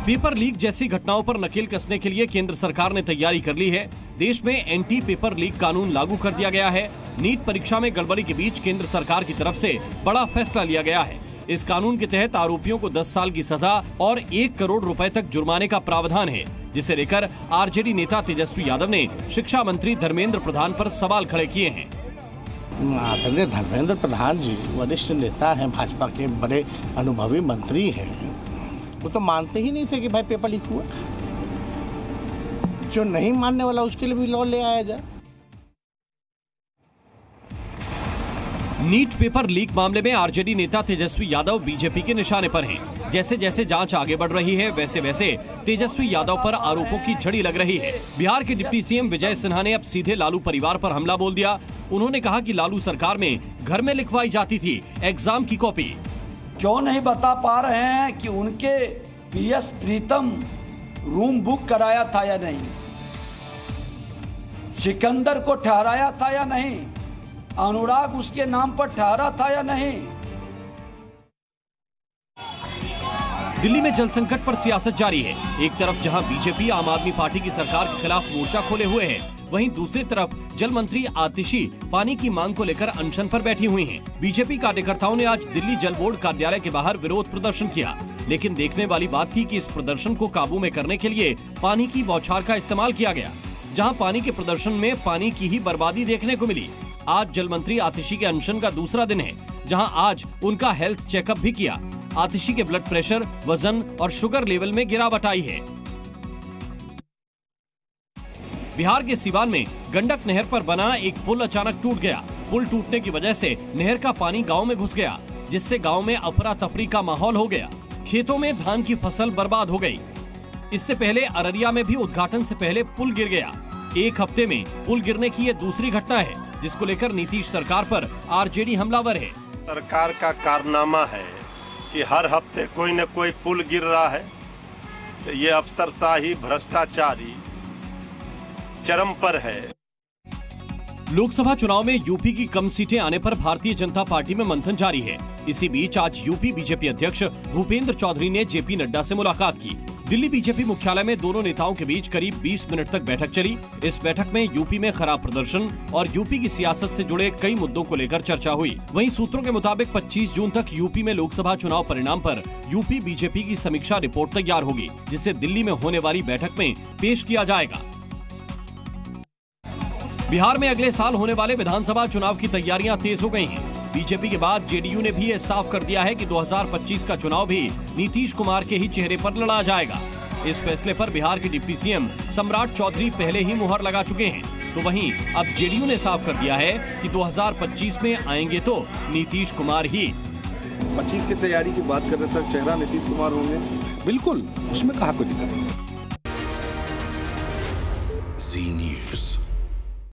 Paper leak जैसी घटनाओं पर नकेल कसने के लिए केंद्र सरकार ने तैयारी कर ली है। देश में एंटी पेपर लीक कानून लागू कर दिया गया है। नीट परीक्षा में गड़बड़ी के बीच केंद्र सरकार की तरफ से बड़ा फैसला लिया गया है। इस कानून के तहत आरोपियों को 10 साल की सजा और 1 करोड़ रुपए तक जुर्माने का प्रावधान है, जिसे लेकर आरजेडी नेता तेजस्वी यादव ने शिक्षा मंत्री धर्मेंद्र प्रधान पर सवाल खड़े किए हैं। आदरणीय धर्मेंद्र प्रधान जी वरिष्ठ नेता हैं, भाजपा के बड़े अनुभवी मंत्री हैं। वो तो मानते ही नहीं थे कि भाई पेपर लीक हुआ। जो नहीं मानने वाला उसके लिए भी लॉ ले आया जाए। नीट पेपर लीक मामले में आरजेडी नेता तेजस्वी यादव बीजेपी के निशाने पर हैं। जैसे जैसे जांच आगे बढ़ रही है, वैसे वैसे तेजस्वी यादव पर आरोपों की झड़ी लग रही है। बिहार के डिप्टी सीएम विजय सिन्हा ने अब सीधे लालू परिवार पर हमला बोल दिया। उन्होंने कहा कि लालू सरकार में घर में लिखवाई जाती थी एग्जाम की कॉपी। क्यों नहीं बता पा रहे हैं कि उनके पीएस प्रीतम रूम बुक कराया था या नहीं, सिकंदर को ठहराया था या नहीं, अनुराग उसके नाम पर ठहरा था या नहीं। दिल्ली में जल संकट पर सियासत जारी है। एक तरफ जहां बीजेपी आम आदमी पार्टी की सरकार के खिलाफ मोर्चा खोले हुए है, वहीं दूसरी तरफ जल मंत्री आतिशी पानी की मांग को लेकर अनशन पर बैठी हुई हैं। बीजेपी कार्यकर्ताओं ने आज दिल्ली जल बोर्ड कार्यालय के बाहर विरोध प्रदर्शन किया, लेकिन देखने वाली बात थी कि इस प्रदर्शन को काबू में करने के लिए पानी की बौछार का इस्तेमाल किया गया। जहां पानी के प्रदर्शन में पानी की ही बर्बादी देखने को मिली। आज जल मंत्री आतिशी के अनशन का दूसरा दिन है, जहां आज उनका हेल्थ चेकअप भी किया। आतिशी के ब्लड प्रेशर, वजन और शुगर लेवल में गिरावट आई है। बिहार के सीवान में गंडक नहर पर बना एक पुल अचानक टूट गया। पुल टूटने की वजह से नहर का पानी गांव में घुस गया, जिससे गांव में अफरा तफरी का माहौल हो गया। खेतों में धान की फसल बर्बाद हो गई। इससे पहले अररिया में भी उद्घाटन से पहले पुल गिर गया। एक हफ्ते में पुल गिरने की ये दूसरी घटना है, जिसको लेकर नीतीश सरकार पर आरजेडी हमलावर है। सरकार का कारनामा है कि हर हफ्ते कोई न कोई पुल गिर रहा है। तो ये अफसरशाही, भ्रष्टाचारी चरम पर है। लोकसभा चुनाव में यूपी की कम सीटें आने पर भारतीय जनता पार्टी में मंथन जारी है। इसी बीच आज यूपी बीजेपी अध्यक्ष भूपेंद्र चौधरी ने जेपी नड्डा से मुलाकात की। दिल्ली बीजेपी मुख्यालय में दोनों नेताओं के बीच करीब 20 मिनट तक बैठक चली। इस बैठक में यूपी में खराब प्रदर्शन और यूपी की सियासत से जुड़े कई मुद्दों को लेकर चर्चा हुई। वहीं सूत्रों के मुताबिक 25 जून तक यूपी में लोकसभा चुनाव परिणाम पर यूपी बीजेपी की समीक्षा रिपोर्ट तैयार होगी, जिसे दिल्ली में होने वाली बैठक में पेश किया जाएगा। बिहार में अगले साल होने वाले विधानसभा चुनाव की तैयारियां तेज हो गई हैं। बीजेपी के बाद जेडीयू ने भी ये साफ कर दिया है कि 2025 का चुनाव भी नीतीश कुमार के ही चेहरे पर लड़ा जाएगा। इस फैसले पर बिहार के डिप्टी सीएम सम्राट चौधरी पहले ही मुहर लगा चुके हैं। तो वहीं अब जेडीयू ने साफ कर दिया है कि 2025 में आएंगे तो नीतीश कुमार ही। 25 की तैयारी की बात कर रहे थे, चेहरा नीतीश कुमार होंगे। बिल्कुल, उसमें कहा कोई दिक्कत नहीं। जी न्यूज़।